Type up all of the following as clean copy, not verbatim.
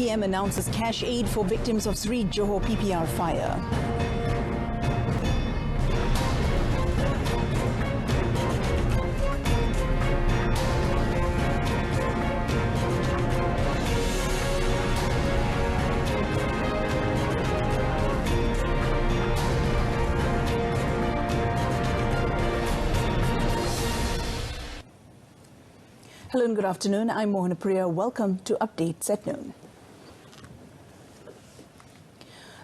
PM announces cash aid for victims of Sri Johor PPR fire. Hello and good afternoon. I'm Mohana Priya. Welcome to Updates at Noon.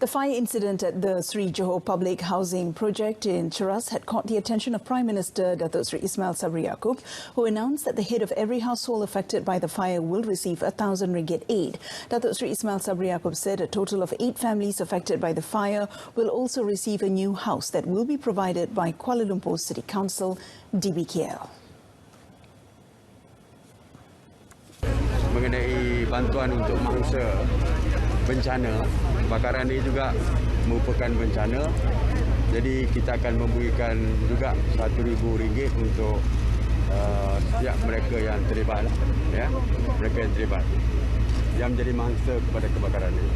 The fire incident at the Sri Johor Public Housing Project in Cheras had caught the attention of Prime Minister Datuk Sri Ismail Sabri Yaakob, who announced that the head of every household affected by the fire will receive ringgit aid. Datuk Sri Ismail Sabri Yaakob said a total of 8 families affected by the fire will also receive a new house that will be provided by Kuala Lumpur City Council, DBKL. Mengenai bantuan untuk mangsa bencana, kebakaran ini juga merupakan bencana. Jadi kita akan memberikan juga RM1,000 untuk setiap mereka yang terlibat, ya, mereka yang terlibat yang menjadi mangsa kepada kebakaran ini.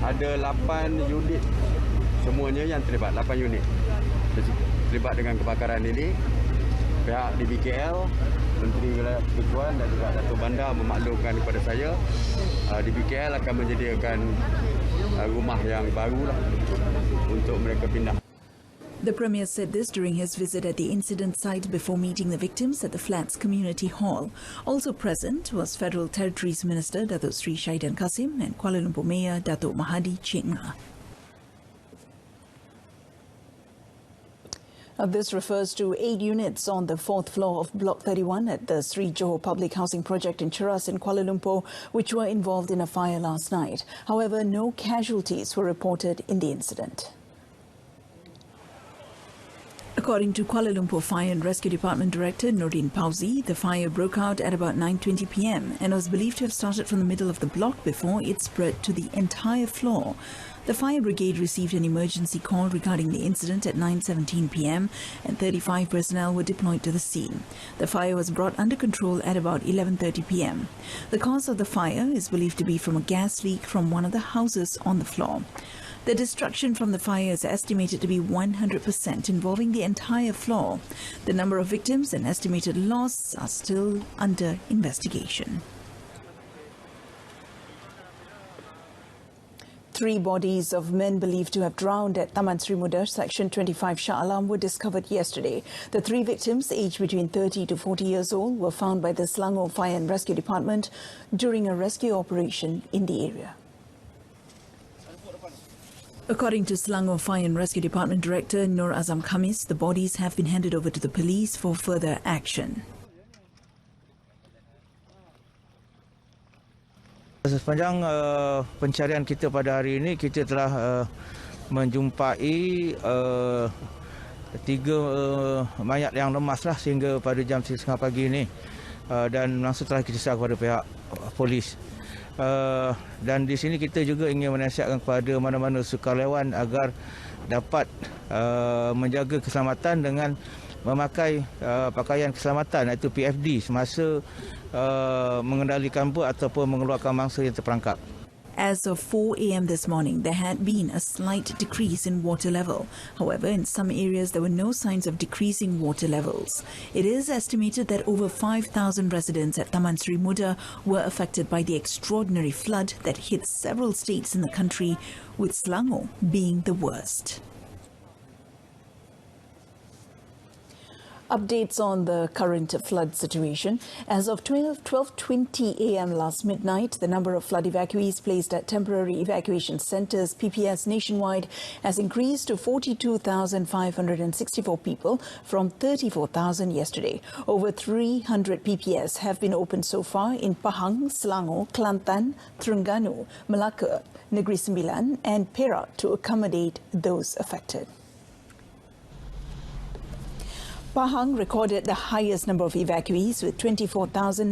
Ada 8 unit semuanya yang terlibat, 8 unit terlibat dengan kebakaran ini. Pihak DBKL, Menteri Wilayah Persekutuan dan juga Datuk Bandar memaklumkan kepada saya, DBKL akan menyediakan rumah yang barulah untuk mereka pindah. The Premier said this during his visit at the incident site before meeting the victims at the Flats Community Hall. Also present was Federal Territories Minister Datuk Sri Shaidan Kasim and Kuala Lumpur Mayor Datuk Mahadi Chengma. This refers to 8 units on the 4th floor of Block 31 at the Sri Johor Public Housing Project in Cheras in Kuala Lumpur, which were involved in a fire last night. However, no casualties were reported in the incident. According to Kuala Lumpur Fire and Rescue Department Director Nordin Pauzi, the fire broke out at about 9:20 p.m. and was believed to have started from the middle of the block before it spread to the entire floor. The fire brigade received an emergency call regarding the incident at 9:17 p.m. and 35 personnel were deployed to the scene. The fire was brought under control at about 11:30 p.m. The cause of the fire is believed to be from a gas leak from one of the houses on the floor. The destruction from the fire is estimated to be 100%, involving the entire floor. The number of victims and estimated loss are still under investigation. 3 bodies of men believed to have drowned at Taman Sri Muda, Section 25 Shah Alam, were discovered yesterday. The 3 victims, aged between 30 to 40 years old, were found by the Selangor Fire and Rescue Department during a rescue operation in the area. According to Selangor Fire and Rescue Department Director Nur Azam Khamis, the bodies have been handed over to the police for further action. Sepanjang pencarian kita pada hari ini, kita telah menjumpai 3 mayat yang lemaslah sehingga pada jam 3:30 pagi ini, dan langsung telah kita serahkan kepada pihak polis. Dan di sini kita juga ingin menasihatkan kepada mana-mana sukarelawan agar dapat menjaga keselamatan dengan memakai pakaian keselamatan, iaitu PFD, semasa mengendalikan bot ataupun mengeluarkan mangsa yang terperangkap. As of 4 a.m. this morning, there had been a slight decrease in water level. However, in some areas, there were no signs of decreasing water levels. It is estimated that over 5,000 residents at Taman Sri Muda were affected by the extraordinary flood that hit several states in the country, with Selangor being the worst. Updates on the current flood situation. As of 12:20 a.m. last midnight, the number of flood evacuees placed at temporary evacuation centres, PPS, nationwide has increased to 42,564 people from 34,000 yesterday. Over 300 PPS have been opened so far in Pahang, Selangor, Kelantan, Terengganu, Melaka, Negeri Sembilan and Perak to accommodate those affected. Pahang recorded the highest number of evacuees with 24,944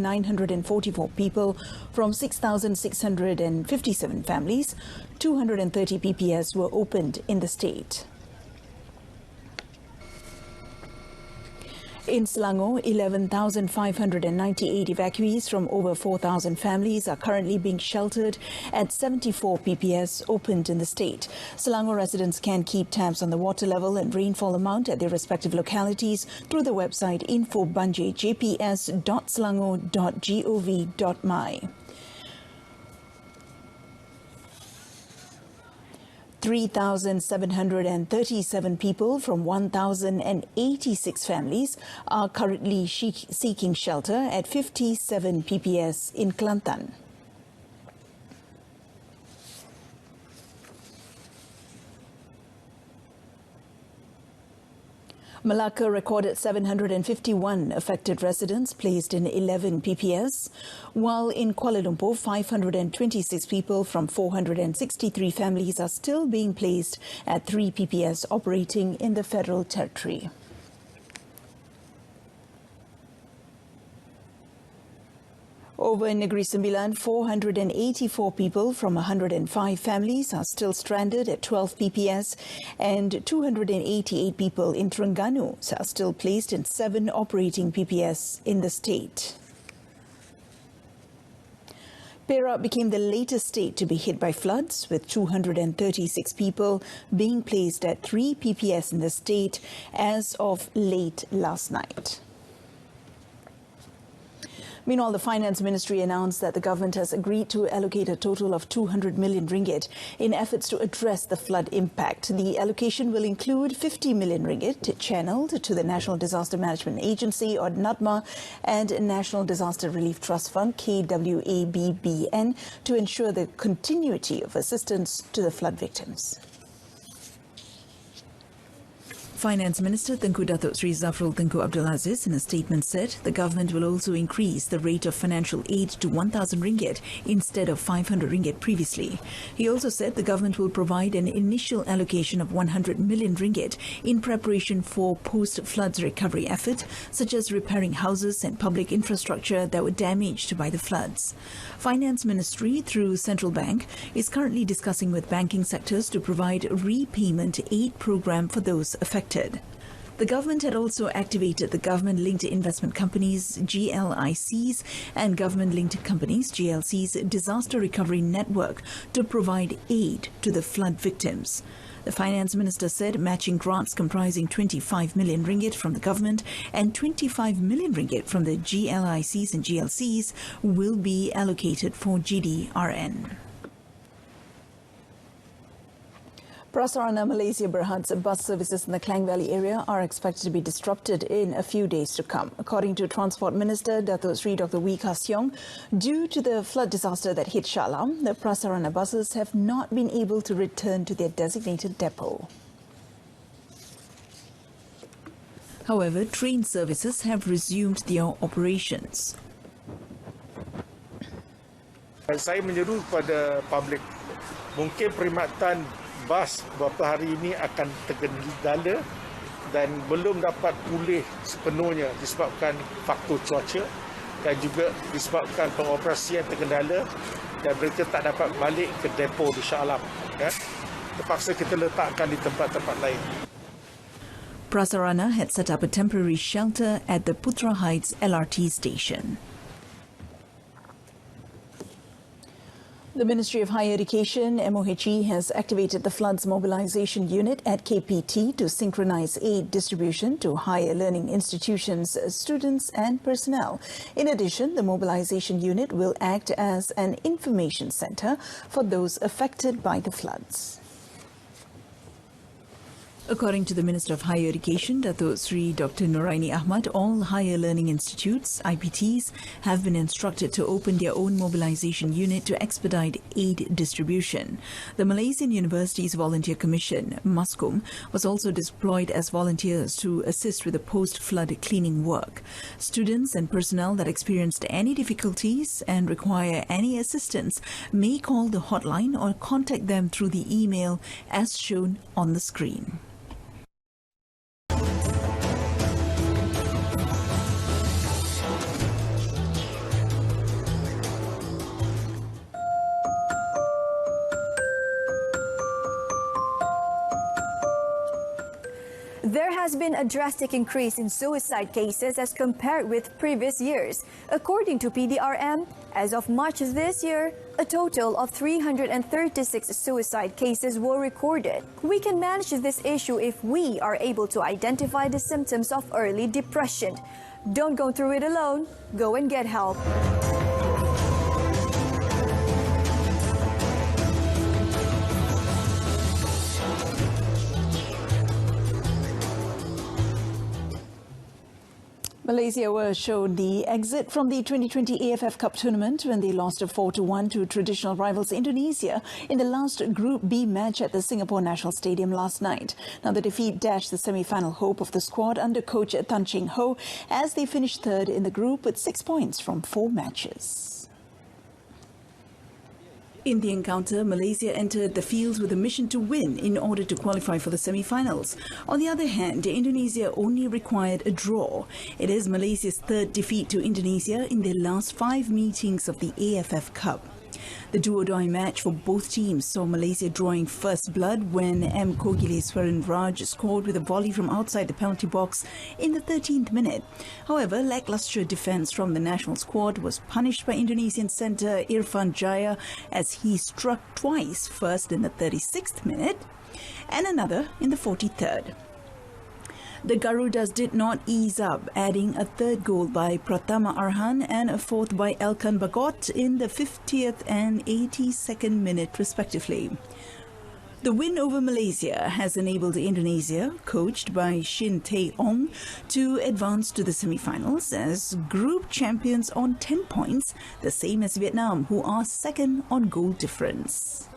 people from 6,657 families. 230 PPS were opened in the state. In Selangor, 11,598 evacuees from over 4,000 families are currently being sheltered at 74 PPS opened in the state. Selangor residents can keep tabs on the water level and rainfall amount at their respective localities through the website infobanjir.jps.selangor.gov.my. 3,737 people from 1,086 families are currently seeking shelter at 57 PPS in Kelantan. Malacca recorded 751 affected residents placed in 11 PPS, while in Kuala Lumpur, 526 people from 463 families are still being placed at 3 PPS operating in the Federal Territory. Over in Negeri Sembilan, 484 people from 105 families are still stranded at 12 PPS, and 288 people in Terengganu are still placed in 7 operating PPS in the state. Perak became the latest state to be hit by floods, with 236 people being placed at 3 PPS in the state as of late last night. Meanwhile, the Finance Ministry announced that the government has agreed to allocate a total of 200 million ringgit in efforts to address the flood impact. The allocation will include 50 million ringgit channeled to the National Disaster Management Agency, or NADMA, and National Disaster Relief Trust Fund, KWABBN, to ensure the continuity of assistance to the flood victims. Finance Minister Tengku Datuk Sri Zafrul Tengku Abdul Aziz in a statement said the government will also increase the rate of financial aid to 1,000 ringgit instead of 500 ringgit previously. He also said the government will provide an initial allocation of 100 million ringgit in preparation for post-floods recovery effort, such as repairing houses and public infrastructure that were damaged by the floods. Finance Ministry, through Central Bank, is currently discussing with banking sectors to provide repayment aid program for those affected. The government had also activated the government-linked investment companies, GLICs, and government-linked companies, GLCs, disaster recovery network to provide aid to the flood victims. The Finance Minister said matching grants comprising 25 million ringgit from the government and 25 million ringgit from the GLICs and GLCs will be allocated for GDRN. Prasarana Malaysia Berhad's bus services in the Klang Valley area are expected to be disrupted in a few days to come. According to Transport Minister Datuk Sri Dr. Wee Ka Siong, due to the flood disaster that hit Shah Alam, the Prasarana buses have not been able to return to their designated depot. However, train services have resumed their operations. Saya menyeru kepada publik, mungkin perkhidmatan bas beberapa hari ini akan terkendala dan belum dapat pulih sepenuhnya disebabkan faktor cuaca dan juga disebabkan pengoperasian terkendala dan mereka tak dapat balik ke depo di Shah Alam. Terpaksa kita letakkan di tempat-tempat lain. Prasarana had set up a temporary shelter at the Putra Heights LRT station. The Ministry of Higher Education, MOHE, has activated the Floods Mobilization Unit at KPT to synchronize aid distribution to higher learning institutions, students and personnel. In addition, the Mobilization Unit will act as an information center for those affected by the floods. According to the Minister of Higher Education, Datuk Sri Dr. Noraini Ahmad, all higher learning institutes, IPTs, have been instructed to open their own mobilization unit to expedite aid distribution. The Malaysian Universities Volunteer Commission, MASCOM, was also deployed as volunteers to assist with the post-flood cleaning work. Students and personnel that experienced any difficulties and require any assistance may call the hotline or contact them through the email as shown on the screen. There has been a drastic increase in suicide cases as compared with previous years. According to PDRM, as of March this year, a total of 336 suicide cases were recorded. We can manage this issue if we are able to identify the symptoms of early depression. Don't go through it alone. Go and get help. Malaysia were shown the exit from the 2020 AFF Cup tournament when they lost 4-1 to traditional rivals Indonesia in the last Group B match at the Singapore National Stadium last night. Now, the defeat dashed the semi-final hope of the squad under coach Tan Cheng Ho as they finished third in the group with 6 points from 4 matches. In the encounter, Malaysia entered the field with a mission to win in order to qualify for the semi-finals. On the other hand, Indonesia only required a draw. It is Malaysia's third defeat to Indonesia in their last 5 meetings of the AFF Cup. The do-or-die match for both teams saw Malaysia drawing first blood when M. Kogileswaran Raj scored with a volley from outside the penalty box in the 13th minute. However, lackluster defence from the national squad was punished by Indonesian centre Irfan Jaya as he struck twice, first in the 36th minute and another in the 43rd. The Garudas did not ease up, adding a third goal by Pratama Arhan and a fourth by Elkan Bagot in the 50th and 82nd minute respectively. The win over Malaysia has enabled Indonesia, coached by Shin Tae-ong, to advance to the semi-finals as group champions on 10 points, the same as Vietnam, who are second on goal difference.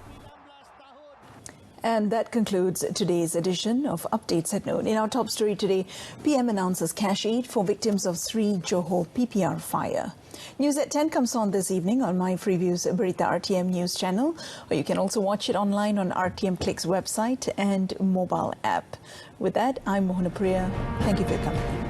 And that concludes today's edition of Updates at Noon. In our top story today, PM announces cash aid for victims of Sri Johor PPR fire. News at 10 comes on this evening on My Freeview's Berita RTM news channel, or you can also watch it online on RTM Click's website and mobile app. With that, I'm Mohana Priya. Thank you for your company.